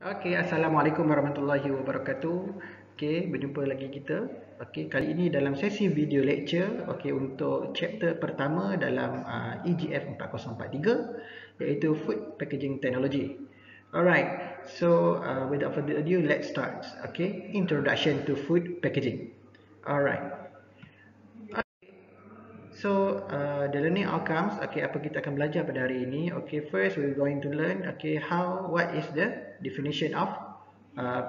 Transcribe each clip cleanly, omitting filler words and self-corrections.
Okey, Assalamualaikum warahmatullahi wabarakatuh. Okey, berjumpa lagi kita. Okey, kali ini dalam sesi video lecture, okey, untuk chapter pertama dalam EGF 4043 iaitu Food Packaging Technology. Alright, so without further ado, let's start. Okay, introduction to food packaging. Alright. So the learning outcomes, okay, apa kita akan belajar pada hari ini? Okay, first we're going to learn, okay, what is the definition of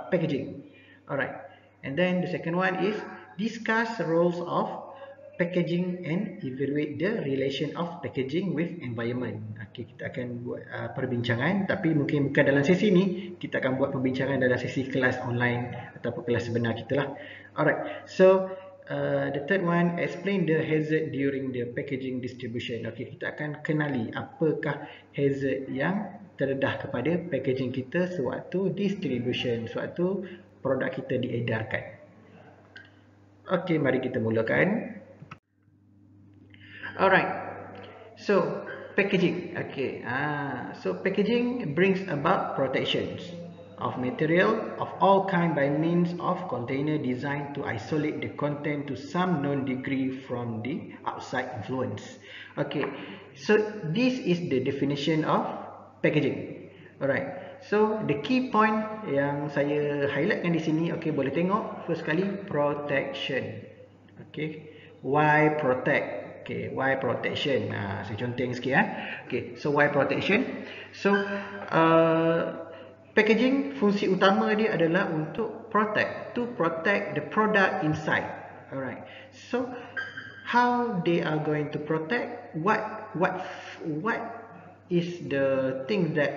packaging. Alright, and then the second one is discuss roles of packaging and evaluate the relation of packaging with environment. Okay, kita akan buat perbincangan, tapi mungkin bukan dalam sesi ni, kita akan buat perbincangan dalam sesi kelas online ataupun kelas sebenar kita lah. Alright, so the third one, explain the hazard during the packaging distribution. Okay, kita akan kenali apakah hazard yang terdedah kepada packaging kita sewaktu distribution, sewaktu produk kita diedarkan. Okay, mari kita mulakan. Alright, so packaging. Okay, so packaging brings about protections of material of all kind by means of container designed to isolate the content to some known degree from the outside influence. Okay, so this is the definition of packaging. Alright, so the key point yang saya highlightkan di sini, okay, boleh tengok first kali protection. Okay, why protect? Okay, why protection? Saya conteng sikit ya. Okay, so why protection? So packaging, fungsi utama dia adalah untuk protect, to protect the product inside. Alright, so how they are going to protect? What is the thing that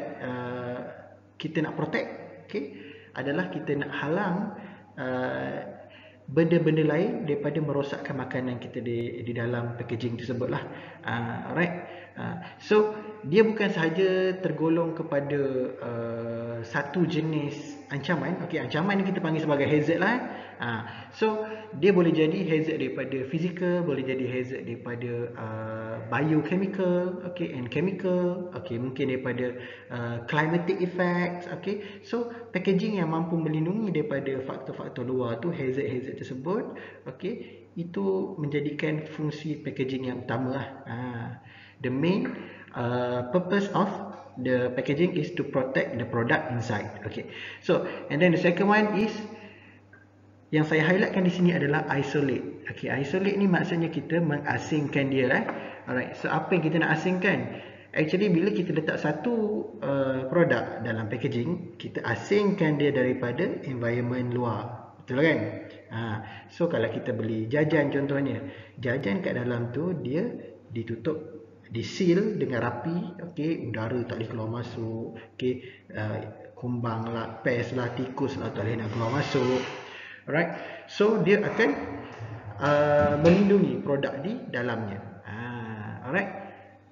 kita nak protect? Okay, adalah kita nak halang benda-benda lain daripada merosakkan makanan kita di dalam packaging tersebut lah. Alright, so dia bukan sahaja tergolong kepada satu jenis ancaman. Okay, ancaman ni kita panggil sebagai hazard lah. So dia boleh jadi hazard daripada fizikal, boleh jadi hazard daripada biochemical, okay, and chemical, okay, mungkin daripada climatic effects. Okay, so packaging yang mampu melindungi daripada faktor-faktor luar tu, hazard-hazard tersebut, okay, itu menjadikan fungsi packaging yang utama lah. The main purpose of the packaging is to protect the product inside. Okay, so and then the second one is yang saya highlightkan di sini adalah isolate. Okay, isolate ni maksudnya kita mengasingkan dia lah. Alright, so apa yang kita nak asingkan? Actually bila kita letak satu produk dalam packaging, kita asingkan dia daripada environment luar. Betul kan? So kalau kita beli jajan contohnya, jajan kat dalam tu dia ditutup, diseal dengan rapi. Okay, udara tak boleh keluar masuk. Okay, kumbang lah, pest lah, tikus lah tak boleh nak keluar masuk. Alright, so dia akan melindungi produk di dalamnya. Alright,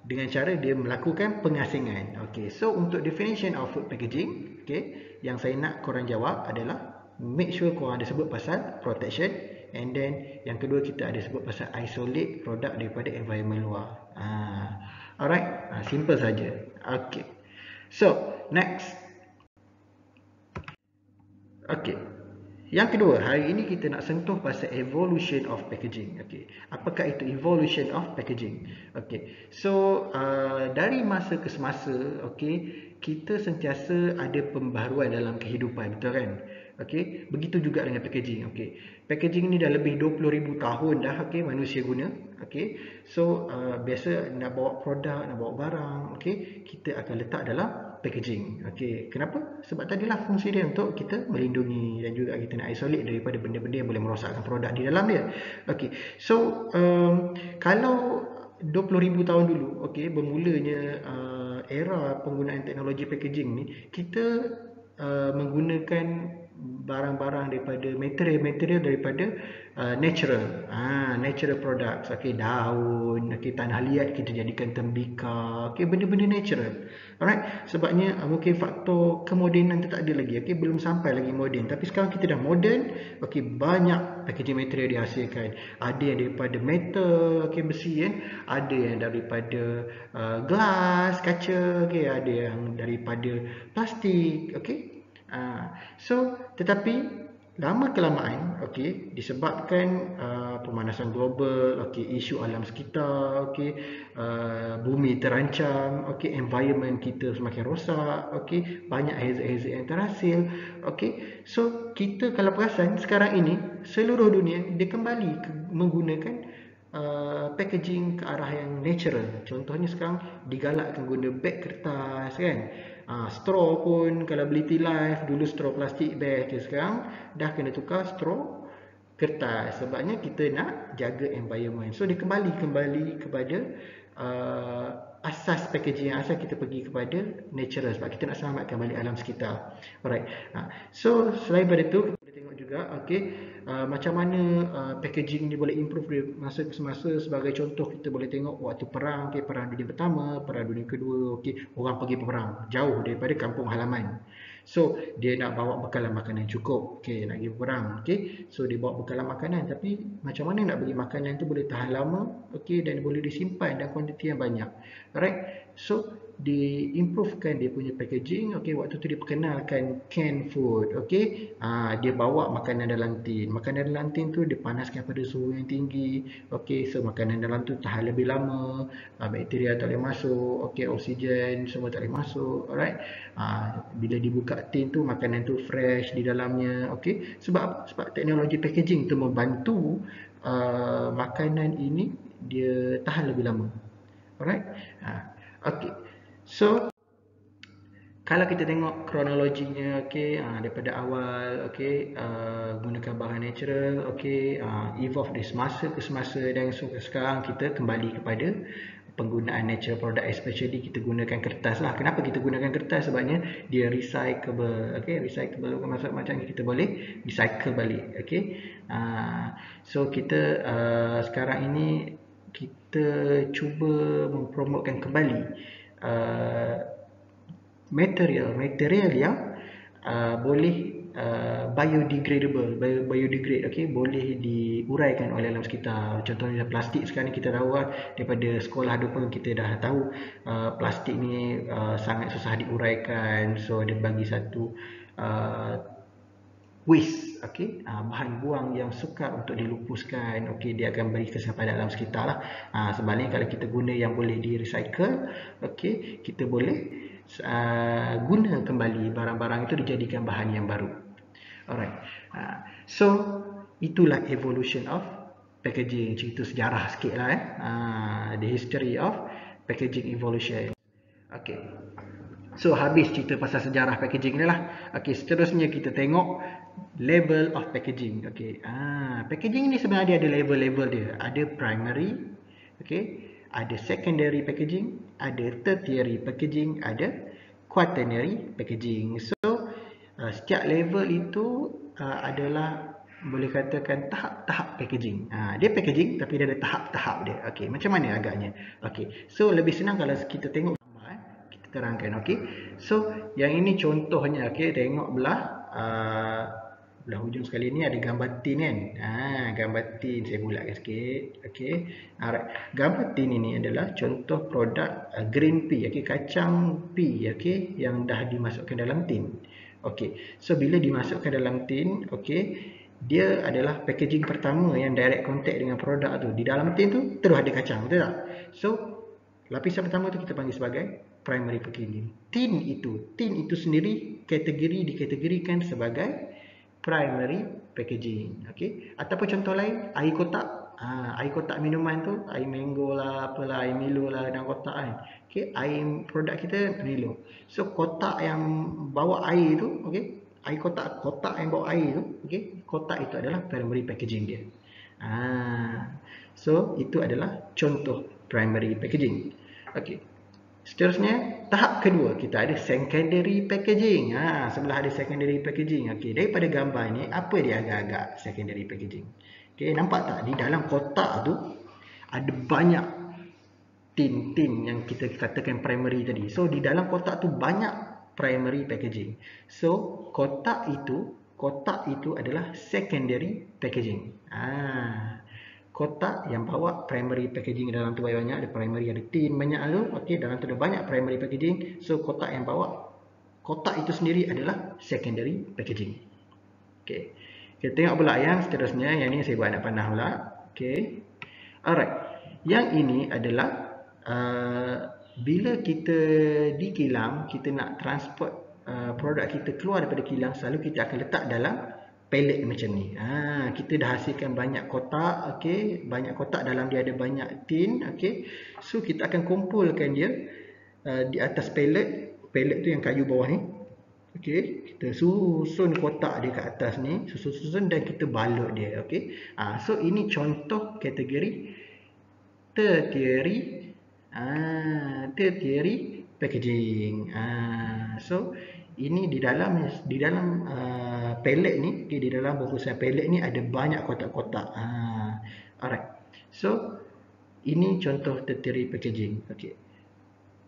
dengan cara dia melakukan pengasingan. Okay, so untuk definition of food packaging, okay, yang saya nak korang jawab adalah make sure korang ada sebut pasal protection, and then yang kedua kita ada sebut pasal isolate produk daripada environment luar. Alright, simple saja. Okay, so next. Okay, yang kedua, hari ini kita nak sentuh pasal evolution of packaging. Okay, apakah itu evolution of packaging? Okay, so dari masa ke semasa, okay, kita sentiasa ada pembaharuan dalam kehidupan, betul kan? Okay, begitu juga dengan packaging. Okay, packaging ni dah lebih 20,000 tahun dah, okay, manusia guna. Okay, so biasa nak bawa produk, nak bawa barang, okay, kita akan letak dalam packaging. Okay, kenapa? Sebab tadilah fungsi dia untuk kita melindungi dan juga kita nak isolate daripada benda-benda yang boleh merosakkan produk di dalam dia. Okay, so kalau 20,000 tahun dulu, okay, bermulanya era penggunaan teknologi packaging ni, kita menggunakan barang-barang daripada material daripada natural natural products. Okay, daun, okay, tanah liat kita jadikan tembikar, okay, benda-benda natural. Alright, sebabnya mungkin faktor kemodenan tu tak ada lagi, okay, belum sampai lagi moden. Tapi sekarang kita dah moden, okay, banyak packaging material dihasilkan. Ada yang daripada metal, okay, besi kan, ada yang daripada glass, kaca, okay, ada yang daripada plastik, okay. So tetapi lama kelamaan, okey, disebabkan pemanasan global, okey, isu alam sekitar, okey, bumi terancam, okey, environment kita semakin rosak, okey, banyak hazard-hazard yang terhasil, okey. So kita kalau perasan sekarang ini seluruh dunia dia kembali menggunakan packaging ke arah yang natural. Contohnya sekarang digalakkan guna beg kertas kan. Straw pun kalau beli tea life dulu straw plastik bag je, sekarang dah kena tukar straw kertas sebabnya kita nak jaga environment. So dia kembali kepada asas packaging yang asal kita pergi kepada natural sebab kita nak selamatkan balik alam sekitar. Alright. So selain daripada itu kita boleh tengok juga okey, macam mana packaging ni boleh improve dari masa ke semasa. Sebagai contoh kita boleh tengok waktu perang, okey, perang dunia pertama, perang dunia kedua, okey, orang pergi perang jauh daripada kampung halaman. So dia nak bawa bekalan makanan cukup, okey, nak pergi perang, okey. So dia bawa bekalan makanan, tapi macam mana nak bagi makanan tu boleh tahan lama, okey, dan boleh disimpan dalam kuantiti yang banyak. Alright. So diimprovekan dia punya packaging, okey, waktu tu dia perkenalkan canned food, okey. Dia bawa makanan dalam tin. Makanan dalam tin tu dia panaskan pada suhu yang tinggi, okey. So makanan dalam tu tahan lebih lama, bakteria tak boleh masuk, okey, oksigen semua tak boleh masuk. Alright. Bila dibuka tin tu makanan tu fresh di dalamnya, okey. Sebab teknologi packaging tu membantu makanan ini dia tahan lebih lama. Alright. Okey. So kalau kita tengok kronologinya, okey, daripada awal, okey, gunakan bahan natural, okey, evolve dari semasa ke semasa, dan sekarang kita kembali kepada penggunaan natural product, especially kita gunakan kertas lah. Kenapa kita gunakan kertas? Sebabnya dia recyclable, okey, recyclable maksud macam kita boleh recycle balik, okey. So kita sekarang ini kita cuba mempromotkan kembali material yang boleh biodegradable, biodegrade, okey, boleh diuraikan oleh alam sekitar. Contohnya plastik sekarang ni kita tahu daripada sekolah pun kita dah tahu plastik ni sangat susah diuraikan. So dia bagi satu waste, okey, bahan buang yang sukar untuk dilupuskan, okey, dia akan beri kesan pada alam sekitar lah. Sebaliknya kalau kita guna yang boleh di recycle, okey, kita boleh guna kembali barang-barang itu dijadikan bahan yang baru. Alright. So itulah evolution of packaging, cerita sejarah sikit lah the history of packaging evolution. Okay. So habis cerita pasal sejarah packaging ni lah. Okay, seterusnya kita tengok level of packaging. Okay. Packaging ni sebenarnya ada level-level dia. Ada primary, okay, ada secondary packaging, ada tertiary packaging, ada quaternary packaging. So setiap level itu adalah boleh katakan tahap-tahap packaging. Dia packaging tapi dia ada tahap-tahap dia. Okey, macam mana agaknya? Okey. So lebih senang kalau kita tengok gambar, kita terangkan, okey. So yang ini contohnya, okey, tengok belah hujung sekali ni ada gambar tin kan. Gambar tin saya bulatkan sikit. Okey. Alright. Gambar tin ini adalah contoh produk green pea, okey, kacang pea, okey, yang dah dimasukkan dalam tin. Okey. So bila dimasukkan dalam tin, okey, dia adalah packaging pertama yang direct contact dengan produk tu. Di dalam tin tu terus ada kacang, betul tak? So lapisan pertama tu kita panggil sebagai primary packaging. Tin itu sendiri dikategorikan sebagai primary packaging, okey. Ataupun contoh lain, air kotak. Air kotak minuman tu, air mango lah, apalah, air Milo lah dalam kotak kan. Okey, air produk kita Milo. So kotak yang bawa air tu, okey, air kotak yang bawa air tu, okey, kotak itu adalah primary packaging dia. So itu adalah contoh primary packaging. Okey. Seterusnya, tahap kedua kita ada secondary packaging. Sebelah ada secondary packaging. Okey, daripada gambar ni apa dia agak-agak secondary packaging? Okey, nampak tak di dalam kotak tu ada banyak tin yang kita katakan primary tadi. So di dalam kotak tu banyak primary packaging. So kotak itu adalah secondary packaging. Kotak yang bawa primary packaging dalam tu banyak, ada primary, ada tin banyak tu. Okey, dalam tu ada banyak primary packaging. So kotak yang bawa kotak itu sendiri adalah secondary packaging. Okey. Kita tengok pula yang seterusnya, yang ni saya buat nak panah pula. Okey. Alright. Yang ini adalah bila kita di kilang, kita nak transport produk kita keluar daripada kilang, selalu kita akan letak dalam pallet macam ni. Kita dah hasilkan banyak kotak, okey, banyak kotak, dalam dia ada banyak tin, okey. So kita akan kumpulkan dia di atas pallet. Pallet tu yang kayu bawah ni. Okey, kita susun kotak dia kat atas ni, susun dan kita balut dia, okey. So ini contoh kategori tertiary packaging. So ini di dalam pallet ni, okay, di dalam bungkusan pallet ni ada banyak kotak-kotak. Alright. So ini contoh tertiary packaging. Okey.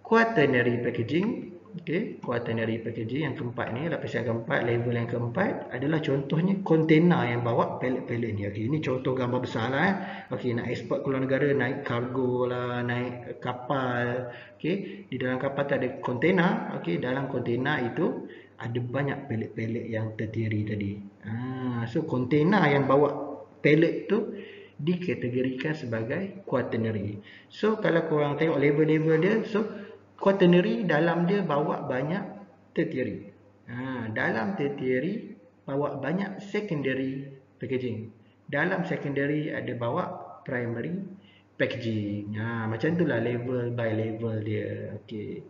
Quaternary packaging. Okey, quaternary packaging yang keempat ni, lapisan keempat, level yang keempat adalah contohnya kontena yang bawa pallet-pallet ni. Okey, ini contoh gambar besar lah. Okey, nak eksport keluar negara, naik kargo lah, naik kapal. Okey, di dalam kapal tu ada kontena. Okey, dalam kontena itu ada banyak pallet-pallet yang tertiary tadi. So kontena yang bawa pallet tu dikategorikan sebagai quaternary. So kalau korang tengok level-level dia, so quaternary dalam dia bawa banyak tertiary. Dalam tertiary bawa banyak secondary packaging. Dalam secondary ada bawa primary packaging. Macam itulah level by level dia. Okey.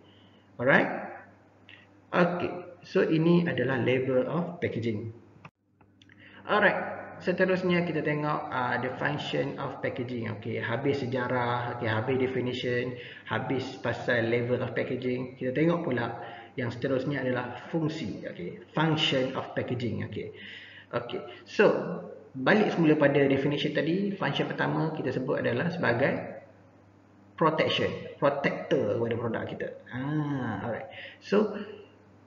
Alright. Okey. So ini adalah level of packaging. Alright. Seterusnya kita tengok the function of packaging. Okey, habis sejarah, okey, habis definition, habis pasal level of packaging. Kita tengok pula yang seterusnya adalah fungsi. Okey, function of packaging. Okey. Okey. So, balik semula pada definition tadi, function pertama kita sebut adalah sebagai protection, protector kepada produk kita. Alright. So,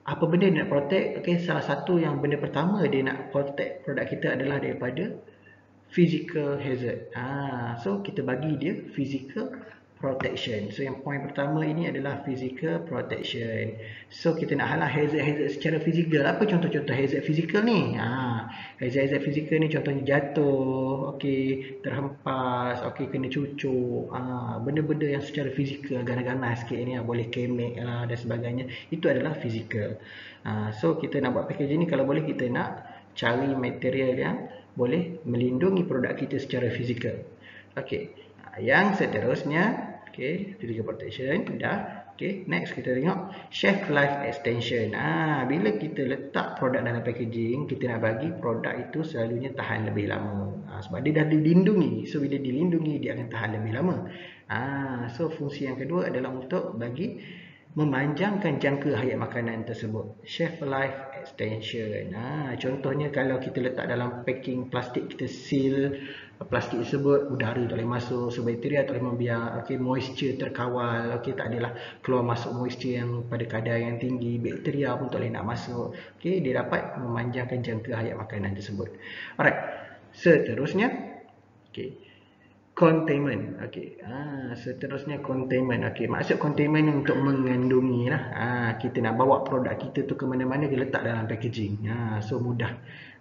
apa benda dia nak protect? Okay, salah satu yang benda pertama dia nak protect produk kita adalah daripada physical hazard. So kita bagi dia physical protection. So yang poin pertama ini adalah physical protection. So kita nak halang hazard-hazard secara fizikal. Apa contoh-contoh hazard fizikal ni? Hazard-hazard fizikal ni contohnya jatuh, okey, terhempas, okey, kena cucuk. Benda-benda yang secara fizikal, ganas-ganas sikit ni, boleh kemek lah dan sebagainya. Itu adalah fizikal. So kita nak buat packaging ni, kalau boleh kita nak cari material yang boleh melindungi produk kita secara fizikal. Okey. Yang seterusnya, okey, physical protection dah. Okey, next kita tengok shelf life extension. Bila kita letak produk dalam packaging, kita nak bagi produk itu selalunya tahan lebih lama. Sebab dia dah dilindungi. So bila dilindungi, dia akan tahan lebih lama. So fungsi yang kedua adalah untuk bagi memanjangkan jangka hayat makanan tersebut. Shelf life extension. Contohnya kalau kita letak dalam packing plastik, kita seal plastik tersebut, udara tak boleh masuk, so bakteria tak boleh membiak, okay, moisture terkawal, okay, tak adalah keluar masuk moisture yang pada kadar yang tinggi, bakteria pun tak boleh nak masuk, okay, dia dapat memanjangkan jangka hayat makanan tersebut. Alright, seterusnya, okay, containment. Okey. Seterusnya containment. Okey, maksud containment untuk mengandungi lah. Kita nak bawa produk kita tu ke mana-mana, dia letak dalam packaging. So mudah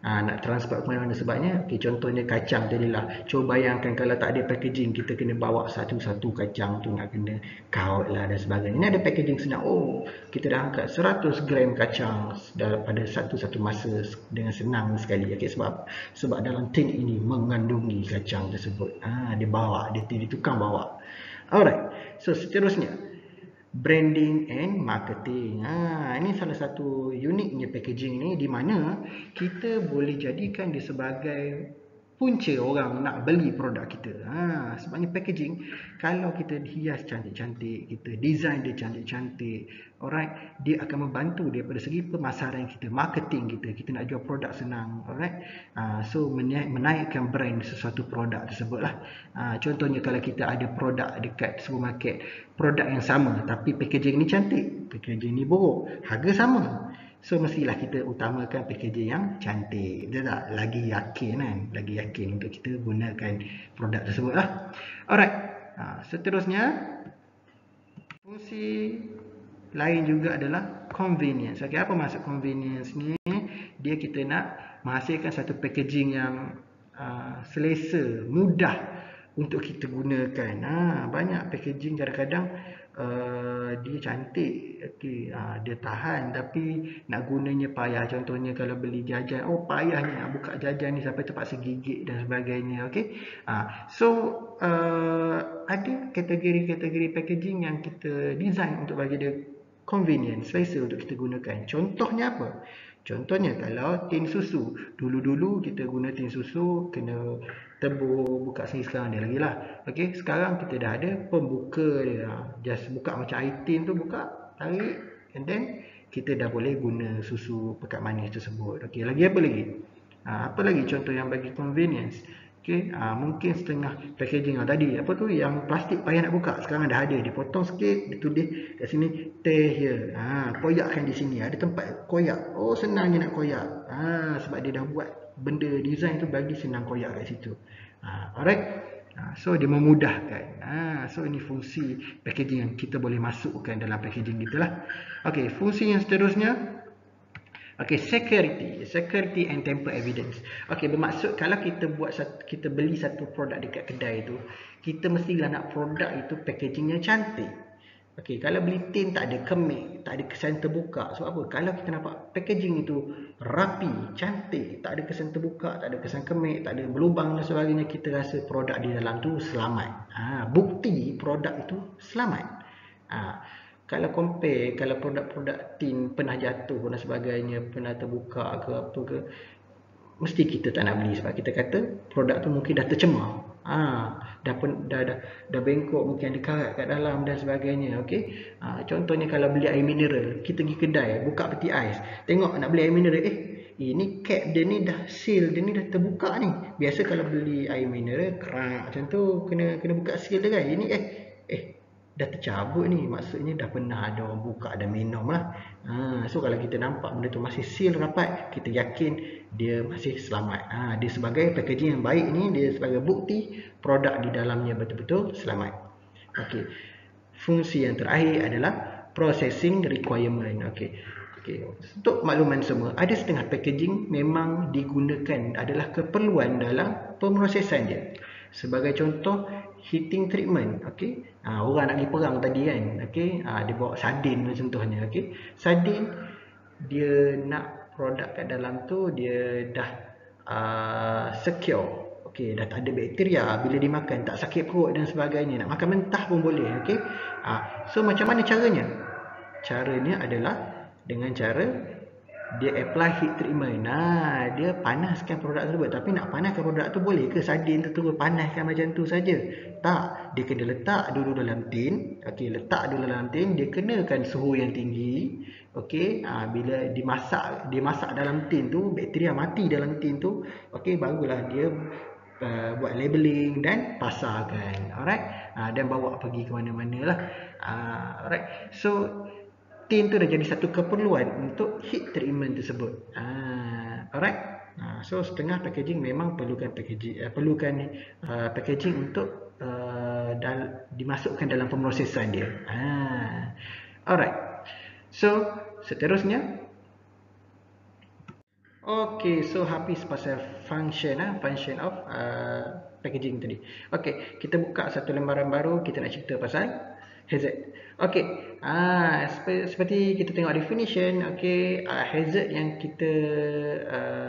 nak transport ke mana-mana. Sebabnya, okey, contohnya kacang tadilah. Cuba bayangkan kalau tak ada packaging, kita kena bawa satu-satu kacang tu, nak kena kaut lah dan sebagainya. Ini ada packaging senang. Oh, kita dah angkat 100 gram kacang pada satu-satu masa dengan senang sekali. Okey, sebab dalam tin ini mengandungi kacang tersebut. Dia bawa, dia tukang bawa. Alright. So seterusnya, branding and marketing. Ini salah satu uniknya packaging ni, di mana kita boleh jadikan dia sebagai punca orang nak beli produk kita. Sebabnya packaging, kalau kita hias cantik-cantik, kita design dia cantik-cantik, alright, dia akan membantu daripada segi pemasaran kita, marketing kita nak jual produk senang, alright. So menaikkan brand sesuatu produk tersebut lah. Contohnya kalau kita ada produk dekat supermarket, produk yang sama tapi packaging ni cantik, packaging ni buruk, harga sama, so mestilah kita utamakan packaging yang cantik. Betul tak? Lagi yakin kan? Lagi yakin untuk kita gunakan produk tersebut lah. Alright. Seterusnya, fungsi lain juga adalah convenience. Okey, apa maksud convenience ni? Dia kita nak menghasilkan satu packaging yang selesa, mudah untuk kita gunakan. Banyak packaging kadang-kadang dia cantik, okey, dia tahan, tapi nak gunanya payah. Contohnya kalau beli jajan, payahnya nak buka jajan ni sampai terpaksa gigit dan sebagainya. Okey, so ada kategori-kategori packaging yang kita design untuk bagi dia convenient, selesa untuk kita gunakan. Contohnya apa? Contohnya kalau tin susu, dulu-dulu kita guna tin susu kena tebur, buka sini, sekarang dia lagi lah. Okey, sekarang kita dah ada pembuka dia. Just buka macam air tin tu, buka, tarik, and then kita dah boleh guna susu pekat manis tersebut. Okey, lagi apa lagi? Apa lagi contoh yang bagi convenience? Okey, mungkin setengah packaging tadi, apa tu yang plastik payah nak buka, sekarang dah ada, dipotong sikit, ditulis kat sini tear here. Koyakkan di sini, ada tempat koyak. Senang je nak koyak. Sebab dia dah buat benda design tu bagi senang koyak kat situ. Alright. So dia memudahkan. So ini fungsi packaging yang kita boleh masukkan dalam packaging kita lah. Okey, fungsi yang seterusnya, okey, security and tamper evidence. Okey, bermaksud kalau kita beli satu produk dekat kedai tu, kita mestilah nak produk itu packagingnya cantik. Okey, kalau beli tin tak ada kemik, tak ada kesan terbuka. Sebab apa? Kalau kita nampak packaging itu rapi, cantik, tak ada kesan terbuka, tak ada kesan kemik, tak ada berlubang dan sebagainya, kita rasa produk di dalam tu selamat. Bukti produk itu selamat. Kalau compare, kalau produk-produk tin pernah jatuh dan sebagainya, pernah terbuka ke apa ke, mesti kita tak nak beli sebab kita kata produk tu mungkin dah tercemar. Dah bengkok, mungkin ada karat kat dalam dan sebagainya. Okey. Contohnya kalau beli air mineral, kita pergi kedai, buka peti ais, tengok nak beli air mineral, ini cap dia ni dah seal, dia ni dah terbuka ni. Biasa kalau beli air mineral kerak macam tu, kena buka seal dia kan. Ini dah tercabut ni, maksudnya dah pernah ada orang buka dan minum lah. So kalau kita nampak benda tu masih seal rapat, kita yakin dia masih selamat. Dia sebagai packaging yang baik ni, dia sebagai bukti produk di dalamnya betul-betul selamat. Okey. Fungsi yang terakhir adalah processing requirement. Okey. Untuk makluman semua, ada setengah packaging memang digunakan adalah keperluan dalam pemrosesan dia. Sebagai contoh, heating treatment. Okey, orang nak pergi perang tadi kan. Okey, dia bawa sardin contohnya. Okey, sardin dia nak produk kat dalam tu dia dah secure. Okey, dah tak ada bakteria, bila dimakan tak sakit perut dan sebagainya. Nak makan mentah pun boleh. Okey, so macam mana caranya? Caranya adalah dengan cara dia apply heat treatment. Dia panaskan produk tersebut. Tapi nak panaskan produk tu boleh ke sardin tu terus panaskan macam tu saja? Tak, dia kena letak dulu dalam tin. Okey, letak dulu dalam tin, dia kenakan suhu yang tinggi. Okey, bila dimasak dalam tin tu, bakteria mati dalam tin tu. Okey, barulah dia buat labeling dan pasarkan. Alright, dan bawa pergi ke mana-mana lah. Alright, so tin tu dah jadi satu keperluan untuk heat treatment tersebut. Alright. So setengah packaging memang perlukan packaging untuk dimasukkan dalam pemrosesan dia. Alright. So seterusnya, okey, so habis pasal function of packaging tadi. Okey, kita buka satu lembaran baru, kita nak cerita pasal hazard. Okey, seperti kita tengok definition. Okey, hazard yang kita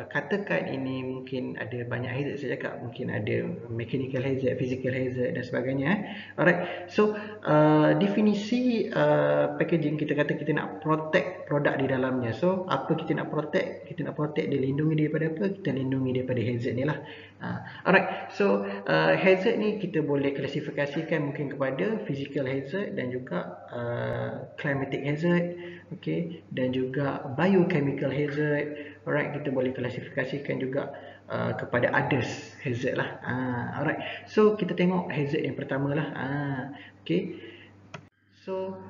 katakan ini mungkin ada banyak hazard. Saya cakap mungkin ada mechanical hazard, physical hazard dan sebagainya. Alright, so definisi packaging, kita kata kita nak protect produk di dalamnya. So apa kita nak protect? Kita nak protect dia, lindungi dia daripada apa? Kita lindungi daripada hazard ni lah. Alright, so hazard ni kita boleh klasifikasikan mungkin kepada physical hazard dan juga climatic hazard, okay, dan juga biochemical hazard. Alright, kita boleh klasifikasikan juga kepada others hazard lah. Alright, so kita tengok hazard yang pertama lah. Okay, so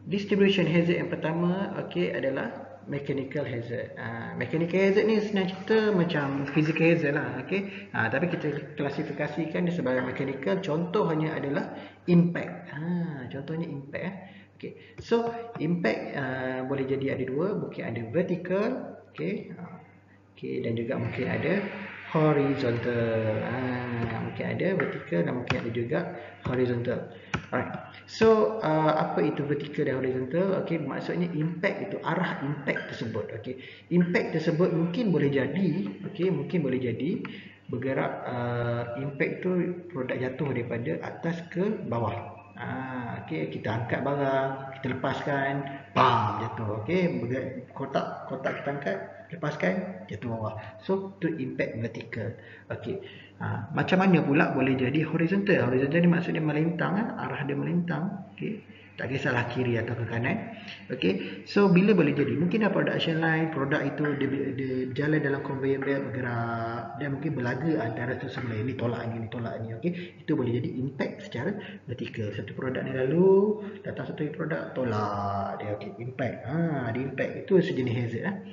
distribution hazard yang pertama, okay, adalah mechanical hazard. Mechanical hazard ni senang cerita macam physical hazard lah. Okay, tapi kita klasifikasikan dia sebagai mechanical. Contohnya adalah impact. Contohnya impact. Okay. So impact boleh jadi ada dua, mungkin ada vertical, okay, okay, dan juga mungkin ada horizontal. Mungkin ada vertical dan mungkin ada juga horizontal. Alright. So apa itu vertical dan horizontal? Okay, maksudnya impact itu arah impact tersebut. Okay, impact tersebut mungkin boleh jadi, okay, mungkin boleh jadi bergerak impact tu produk jatuh daripada atas ke bawah. Okay, kita angkat barang, kita lepaskan, bam, jatuh. Okay, kotak kita angkat, lepaskan, jatuh bawah. So tu impact vertical. Okay, macam mana pula boleh jadi horizontal? Horizontal ni maksudnya melintang, arah dia melintang. Okay, tak kisahlah kiri atau ke kanan. Okay, so bila boleh jadi? Mungkin dah production line, produk itu dia jalan dalam conveyor belt, bergerak, dan mungkin berlaga antara satu sama lain. Ni tolak ni, tolak ni. Okay, itu boleh jadi impact secara vertikal. Satu produk ni lalu, datang satu produk, tolak dia. Okay, impact. Dia impact. Itu sejenis hazard.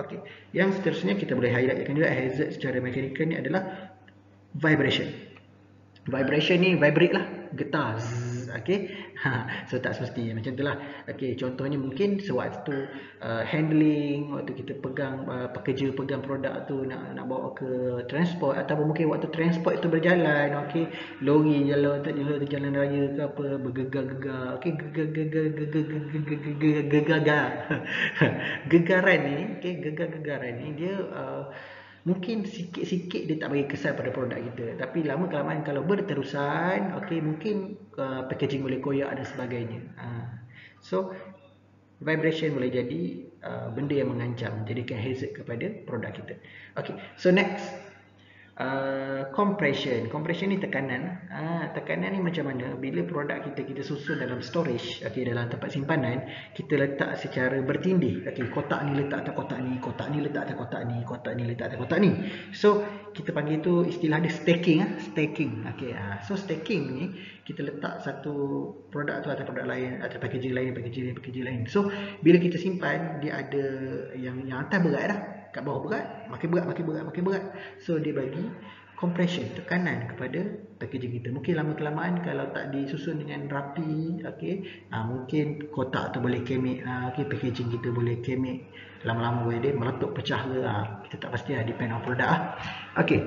Okay, yang seterusnya kita boleh highlightkan juga hazard secara mekanikal ni adalah vibration. Vibration ni vibrate lah, getar. Okay, so tak semestinya macam itulah. Okay, contohnya mungkin sewaktu handling, waktu kita pegang pekerja pegang produk tu nak bawa ke transport, ataupun mungkin waktu transport itu berjalan, okay, lori jalan jalan raya ke apa, bergegar-gegar, okay, gegaran ni, okay, gegar-gegaran ni dia mungkin sikit-sikit dia tak bagi kesan pada produk kita, tapi lama kelamaan kalau berterusan, okay, mungkin packaging boleh koyak dan sebagainya. So vibration boleh jadi benda yang mengancam, jadikan hazard kepada produk kita. Okay, so next, compression. Compression ni tekanan. Tekanan ni macam mana? Bila produk kita susun dalam storage, okay, dalam tempat simpanan, kita letak secara bertindih. Okay, kotak ni letak atas kotak ni, kotak ni letak atas kotak ni, kotak ni letak atas kotak ni. So kita panggil tu, istilah dia stacking. Stacking. Okay, so stacking ni kita letak satu produk tu atas produk lain, atas packaging lain, packaging lain. So bila kita simpan, dia ada yang atas berat dah, kat bawah berat, makin berat. So dia bagi compression, tekanan kepada packaging kita. Mungkin lama kelamaan kalau tak disusun dengan rapi, okay, mungkin kotak tu boleh kemik, okay, packaging kita boleh kemik, lama-lama boleh dia meletup, pecah ke, kita tak pasti lah, depend on produk. Okay,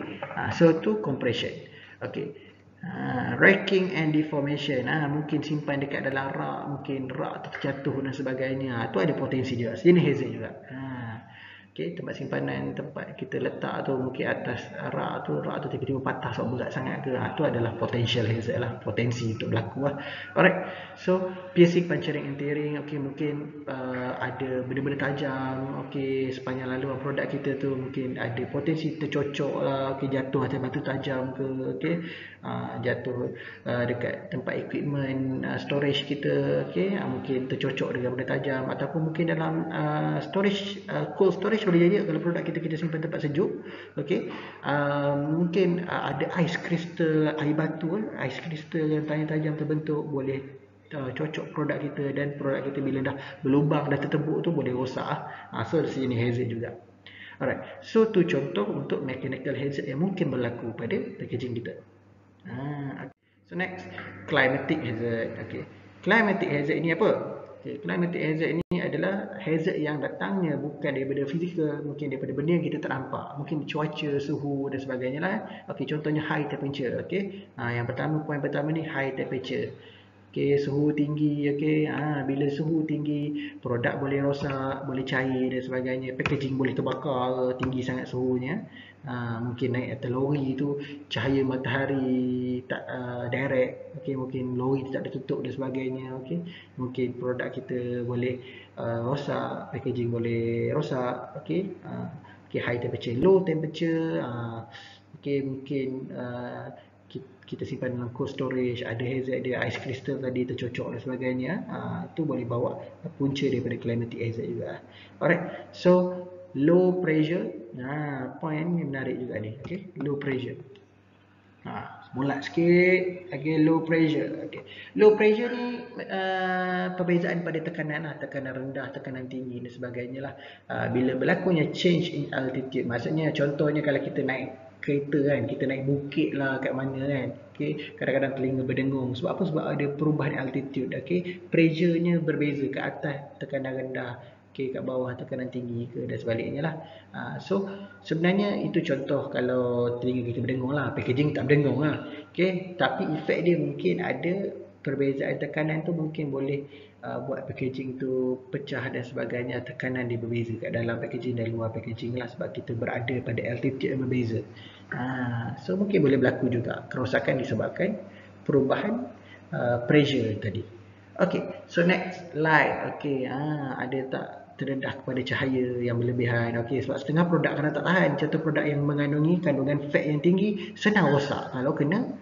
so tu compression. Okay, racking and deformation, mungkin simpan dekat dalam rak, mungkin rak tu terjatuh dan sebagainya, tu ada potensi juga, sejenis hazard juga. Okay, tempat simpanan, tempat kita letak tu mungkin atas rak tu tiba-tiba patah sebab berat sangat ke, tu adalah potential hazard lah, potensi untuk berlaku lah. Alright, so piercing, puncturing and tearing, okay, mungkin ada benda-benda tajam, okay, sepanjang laluan produk kita tu mungkin ada potensi tercocok lah, okay, jatuh atas batu tajam ke, okay, jatuh dekat tempat equipment storage kita, okay, mungkin tercocok dengan benda tajam, ataupun mungkin dalam storage, cold storage boleh jadi kalau produk kita simpan tempat sejuk, okay, mungkin ada ais kristal, air batu, ais kristal yang tajam terbentuk boleh cocok produk kita, dan produk kita bila dah berlubang, dah tertembuk tu boleh rosak. So ada sejenis hazard juga. Alright, so tu contoh untuk mechanical hazard yang mungkin berlaku pada packaging kita. So next, climatic hazard. Okay, climatic hazard ni apa? Okay, climatic hazard ni adalah hazard yang datangnya bukan daripada fizikal, mungkin daripada benda yang kita tak nampak, mungkin cuaca, suhu dan sebagainya lah. Okay, contohnya high temperature. Okay, yang pertama, poin pertama ni high temperature. Okay, suhu tinggi. Okay, bila suhu tinggi, produk boleh rosak, boleh cair dan sebagainya, packaging boleh terbakar, tinggi sangat suhunya. Mungkin naik atas lori tu cahaya matahari tak direct, okay, mungkin lori tak ditutup dan sebagainya, okay, mungkin produk kita boleh rosak, packaging boleh rosak, okay. Okay, high temperature. Low temperature, okay, mungkin kita simpan dalam cold storage, ada hazard dia, ais kristal tadi tercocok dan sebagainya, tu boleh bawa punca daripada climatic hazard juga. Alright, so low pressure, point ni menarik juga ni, okay, low pressure. Bulat sikit, okay, low pressure. Okay, low pressure ni perbezaan pada tekanan lah, tekanan rendah, tekanan tinggi dan sebagainya lah. Bila berlakunya change in altitude, maksudnya contohnya kalau kita naik kereta kan, kita naik bukit lah kat mana kan. Okay, kadang-kadang telinga berdengung. Sebab apa? Sebab ada perubahan altitude. Okay, pressure-nya berbeza, ke atas tekanan rendah, okay, kat bawah tekanan tinggi ke, dan sebaliknya lah. So sebenarnya itu contoh kalau telinga kita berdengung lah. Packaging tak berdengung lah. Okay, tapi efek dia mungkin ada perbezaan tekanan tu, mungkin boleh buat packaging tu pecah dan sebagainya. Tekanan dia berbeza kat dalam packaging dan luar packaging lah, sebab kita berada pada altitude yang berbeza. So mungkin boleh berlaku juga kerosakan disebabkan perubahan pressure tadi. Okay, so next, light. Okay, ada tak terdedah kepada cahaya yang berlebihan? Okay, sebab setengah produk kadang tak tahan. Contoh produk yang mengandungi kandungan fat yang tinggi senang rosak kalau kena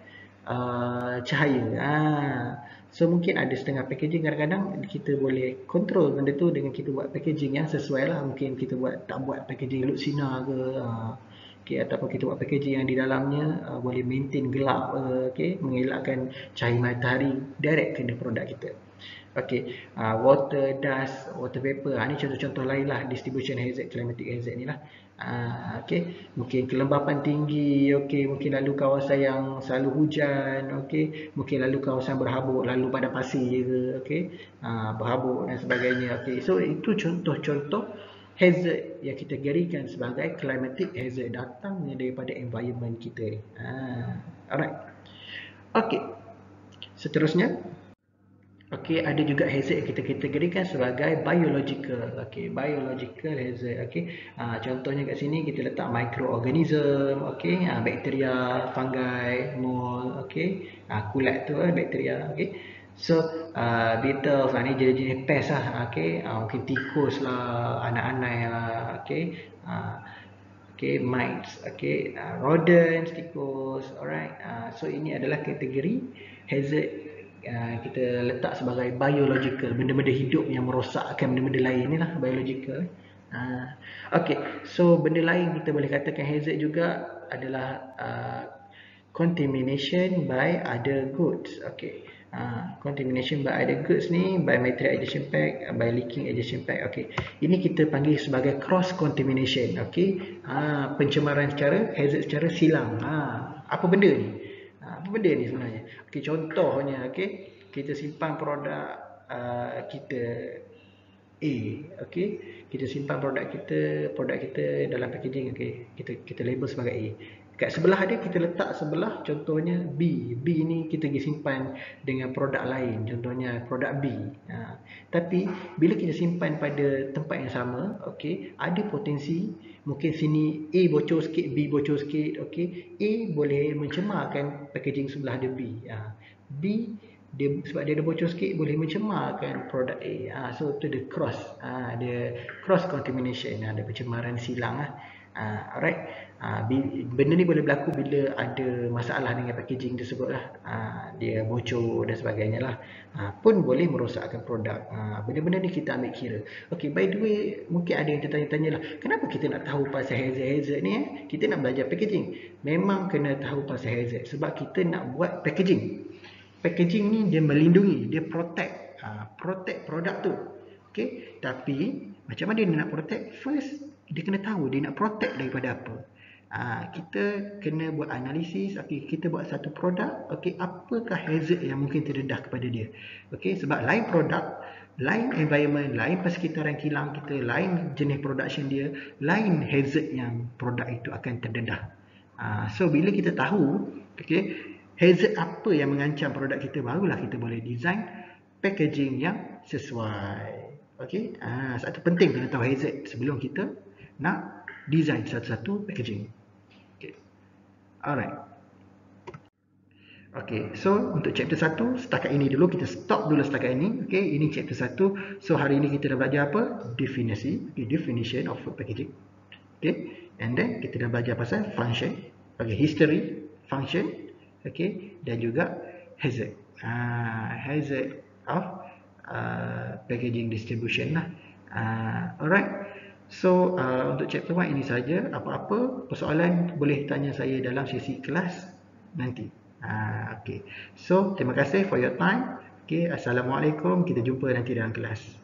cahaya. So mungkin ada setengah packaging kadang-kadang kita boleh kontrol benda tu dengan kita buat packaging yang sesuai lah. Mungkin kita tak buat packaging elok sinar ke, okay, ataupun kita buat packaging yang di dalamnya boleh maintain gelap, okay, mengelakkan cahaya matahari direct kena produk kita. Okay, water, dust, water vapor, ni contoh-contoh lain lah distribution hazard, climatic hazard ni lah. Okay, mungkin kelembapan tinggi, okay, mungkin lalu kawasan yang selalu hujan, okay, mungkin lalu kawasan berhabuk, lalu pada pasir ke, okay, berhabuk dan sebagainya. Okay, so itu contoh-contoh hazard yang kita kategorikan sebagai climatic hazard, datangnya daripada environment kita. Alright. Okay, seterusnya. Okay, ada juga hazard yang kita kategorikan sebagai biological. Okay, biological hazard. Okay, contohnya kat sini kita letak microorganism. Okay, bakteria, fungi, mold. Okay, kulat tu bakteria. Okay, so beetles ni jenis-jenis pest lah. Okay, mungkin tikus lah, anak-anak lah. Okay, okay, mites. Okay, rodents, tikus. Alright, so ini adalah kategori hazard kita letak sebagai biological, benda-benda hidup yang merosakkan benda-benda lain ni lah biological. Okay, so benda lain kita boleh katakan hazard juga adalah contamination by other goods. Okay, contamination by other goods ni, by material addition pack, by leaking addition pack. Okay, ini kita panggil sebagai cross contamination. Okay, pencemaran secara hazard secara silang. Apa benda ni? Apa benda ni sebenarnya? Okay, contohnya, okay, kita simpan produk kita A, okay, kita simpan produk kita dalam packaging, okay, kita label sebagai A. Kat sebelah dia kita letak sebelah contohnya B. B ni kita pergi simpan dengan produk lain, contohnya produk B. Tapi bila kita simpan pada tempat yang sama, okay, ada potensi mungkin sini A bocor sikit, B bocor sikit. Okay, A boleh mencemarkan packaging sebelah dia B. B sebab dia ada bocor sikit boleh mencemarkan produk A. So tu dia cross, dia cross contamination, ada pencemaran silang lah. Alright, benda ni boleh berlaku bila ada masalah dengan packaging tersebut lah. Dia bocor dan sebagainya lah, pun boleh merosakkan produk. Benda-benda ni kita ambil kira. Okay, by the way, mungkin ada yang tertanya-tanya lah, kenapa kita nak tahu pasal hazard ni? Kita nak belajar packaging, memang kena tahu pasal hazard sebab kita nak buat packaging. Packaging ni dia melindungi, dia protect produk tu. Okay, tapi macam mana dia nak protect? First, dia kena tahu dia nak protect daripada apa. Kita kena buat analisis. Okay, kita buat satu produk. Okay, apakah hazard yang mungkin terdedah kepada dia? Okay, sebab lain produk, lain environment, lain persekitaran kilang kita, lain jenis production dia, lain hazard yang produk itu akan terdedah. So bila kita tahu, okay, hazard apa yang mengancam produk kita, barulah kita boleh design packaging yang sesuai. Okay, satu penting kena tahu hazard sebelum kita nak design satu-satu packaging. Okay, alright. Okay, so untuk chapter 1 setakat ini dulu, kita stop dulu setakat ini. Okay, ini chapter 1. So hari ini kita dah belajar apa? Definisi, okay, definition of food packaging. Okay, and then kita dah belajar pasal function, okay, history, function, okay, dan juga hazard. Hazard of packaging distribution lah. Alright. So untuk chapter 1 ini saja. Apa-apa persoalan boleh tanya saya dalam sesi kelas nanti. Okay. So terima kasih for your time. Okay, assalamualaikum. Kita jumpa nanti dalam kelas.